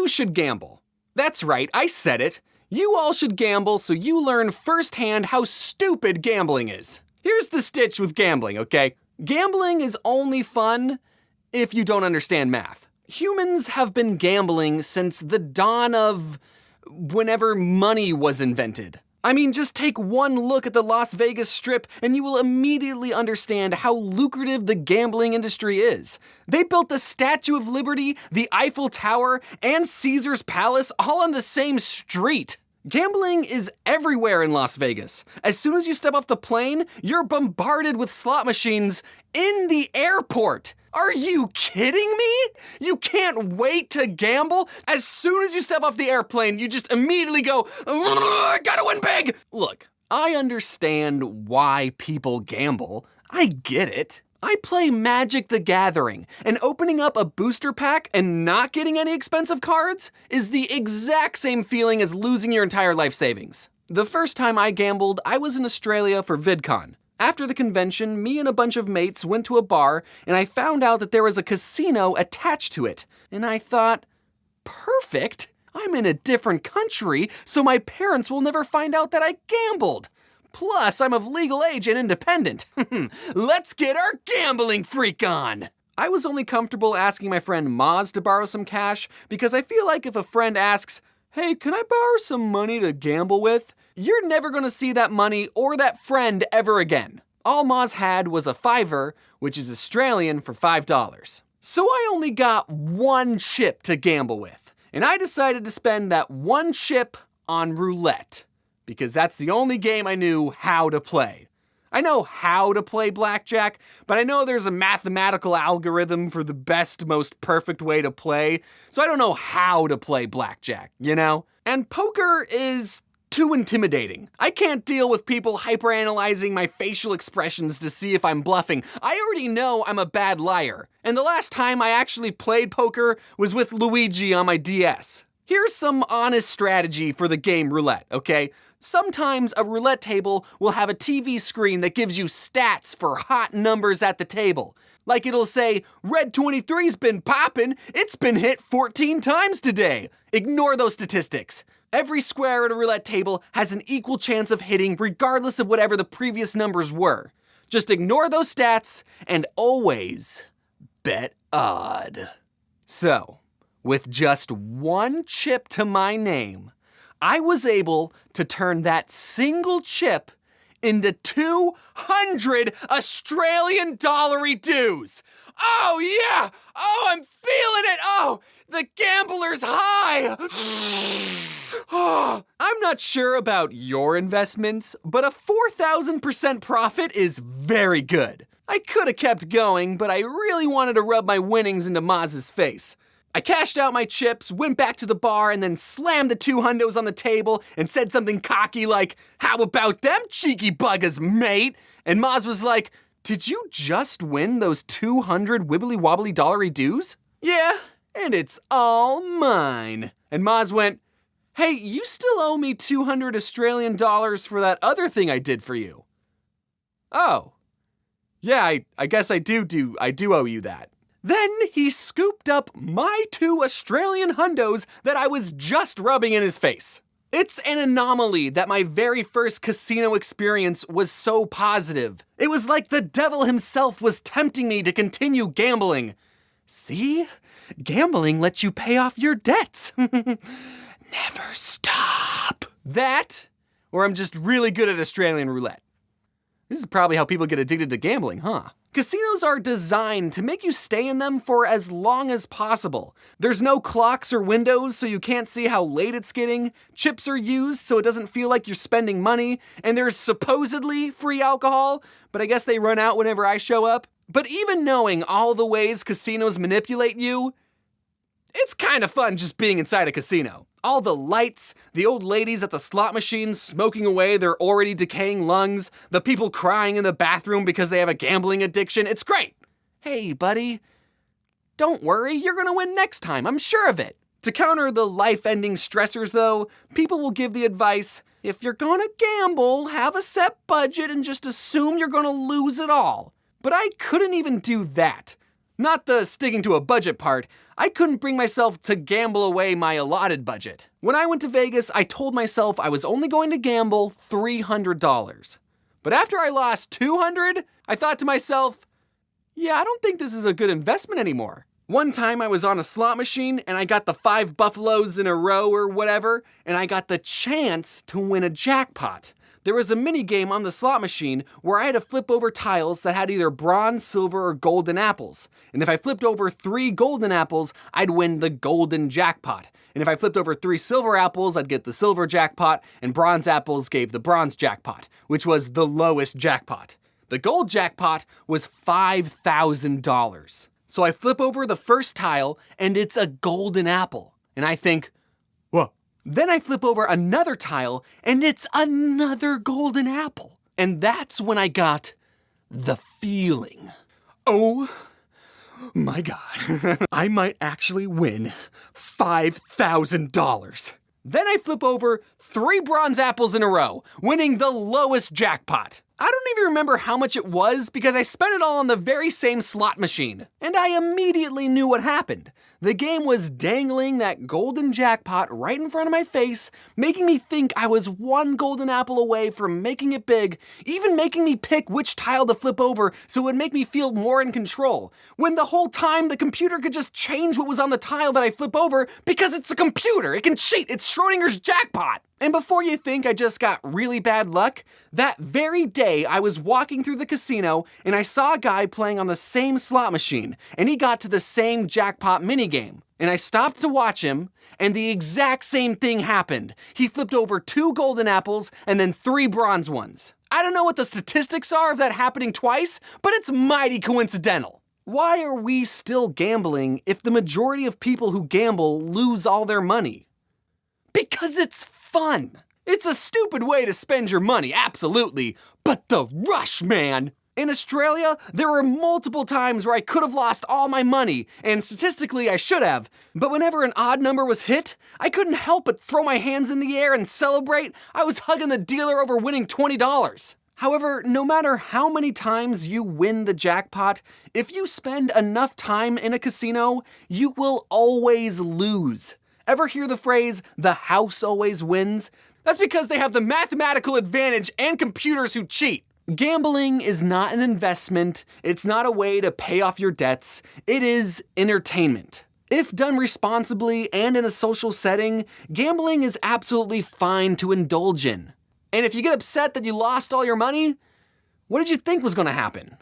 You should gamble. That's right, I said it. You all should gamble so you learn firsthand how stupid gambling is. Here's the stitch with gambling, okay? Gambling is only fun if you don't understand math. Humans have been gambling since the dawn of whenever money was invented. I mean, just take one look at the Las Vegas Strip and you will immediately understand how lucrative the gambling industry is. They built the Statue of Liberty, the Eiffel Tower, and Caesar's Palace all on the same street. Gambling is everywhere in Las Vegas. As soon as you step off the plane, you're bombarded with slot machines in the airport. Are you kidding me? You can't wait to gamble? As soon as you step off the airplane, you just immediately go, I gotta win big! Look, I understand why people gamble. I get it. I play Magic the Gathering, and opening up a booster pack and not getting any expensive cards is the exact same feeling as losing your entire life savings. The first time I gambled, I was in Australia for VidCon. After the convention, me and a bunch of mates went to a bar, and I found out that there was a casino attached to it. And I thought, perfect! I'm in a different country, so my parents will never find out that I gambled. Plus, I'm of legal age and independent. Let's get our gambling freak on! I was only comfortable asking my friend Moz to borrow some cash because I feel like if a friend asks, hey, can I borrow some money to gamble with? You're never gonna see that money or that friend ever again. All Moz had was a $5, which is Australian for $5. So I only got one chip to gamble with, and I decided to spend that one chip on roulette, because that's the only game I knew how to play. I know how to play blackjack, but I know there's a mathematical algorithm for the best, most perfect way to play, so I don't know how to play blackjack, you know? And poker is too intimidating. I can't deal with people hyperanalyzing my facial expressions to see if I'm bluffing. I already know I'm a bad liar. And the last time I actually played poker was with Luigi on my DS. Here's some honest strategy for the game roulette, okay? Sometimes a roulette table will have a TV screen that gives you stats for hot numbers at the table. Like it'll say, Red 23's been poppin', it's been hit 14 times today. Ignore those statistics. Every square at a roulette table has an equal chance of hitting regardless of whatever the previous numbers were. Just ignore those stats and always bet odd. So, with just one chip to my name, I was able to turn that single chip into 200 Australian dollary dues. Oh yeah! Oh, I'm feeling it! Oh, the gambler's high! Oh, I'm not sure about your investments, but a 4,000% profit is very good. I could have kept going, but I really wanted to rub my winnings into Maz's face. I cashed out my chips, went back to the bar, and then slammed the 2 hundos on the table and said something cocky like, how about them cheeky buggers, mate? And Maz was like, did you just win those 200 wibbly wobbly dollary dues? Yeah, and it's all mine. And Maz went, hey, you still owe me 200 Australian dollars for that other thing I did for you. Oh, yeah, I guess I do owe you that. Then he scooped up my 2 Australian hundos that I was just rubbing in his face. It's an anomaly that my very first casino experience was so positive. It was like the devil himself was tempting me to continue gambling. See? Gambling lets you pay off your debts. Never stop. That, or I'm just really good at Australian roulette. This is probably how people get addicted to gambling, huh? Casinos are designed to make you stay in them for as long as possible. There's no clocks or windows, so you can't see how late it's getting. Chips are used so it doesn't feel like you're spending money. And there's supposedly free alcohol, but I guess they run out whenever I show up. But even knowing all the ways casinos manipulate you, it's kind of fun just being inside a casino. All the lights, the old ladies at the slot machines smoking away their already decaying lungs, the people crying in the bathroom because they have a gambling addiction. It's great. Hey, buddy, don't worry, you're gonna win next time, I'm sure of it. To counter the life-ending stressors, though, people will give the advice, if you're gonna gamble, have a set budget and just assume you're gonna lose it all. But I couldn't even do that. Not the sticking to a budget part. I couldn't bring myself to gamble away my allotted budget. When I went to Vegas, I told myself I was only going to gamble $300. But after I lost $200, I thought to myself, yeah, I don't think this is a good investment anymore. One time I was on a slot machine and I got the 5 buffaloes in a row or whatever, and I got the chance to win a jackpot. There was a mini game on the slot machine where I had to flip over tiles that had either bronze, silver, or golden apples. And if I flipped over 3 golden apples, I'd win the golden jackpot. And if I flipped over 3 silver apples, I'd get the silver jackpot, and bronze apples gave the bronze jackpot, which was the lowest jackpot. The gold jackpot was $5,000. So I flip over the first tile, and it's a golden apple. And I think, whoa. Then I flip over another tile, and it's another golden apple. And that's when I got the feeling. Oh my God, I might actually win $5,000. Then I flip over 3 bronze apples in a row, winning the lowest jackpot. I don't even remember how much it was because I spent it all on the very same slot machine. And I immediately knew what happened. The game was dangling that golden jackpot right in front of my face, making me think I was 1 golden apple away from making it big, even making me pick which tile to flip over so it would make me feel more in control. When the whole time the computer could just change what was on the tile that I flip over because it's a computer. It can cheat. It's Schrodinger's jackpot. And before you think I just got really bad luck, that very day I was walking through the casino and I saw a guy playing on the same slot machine and he got to the same jackpot minigame. And I stopped to watch him and the exact same thing happened. He flipped over 2 golden apples and then 3 bronze ones. I don't know what the statistics are of that happening twice, but it's mighty coincidental. Why are we still gambling if the majority of people who gamble lose all their money? Because it's fun. It's a stupid way to spend your money, absolutely, but the rush, man. In Australia, there were multiple times where I could have lost all my money, and statistically I should have, but whenever an odd number was hit, I couldn't help but throw my hands in the air and celebrate. I was hugging the dealer over winning $20. However, no matter how many times you win the jackpot, if you spend enough time in a casino, you will always lose. Ever hear the phrase, the house always wins? That's because they have the mathematical advantage and computers who cheat. Gambling is not an investment. It's not a way to pay off your debts. It is entertainment. If done responsibly and in a social setting, gambling is absolutely fine to indulge in. And if you get upset that you lost all your money, what did you think was going to happen?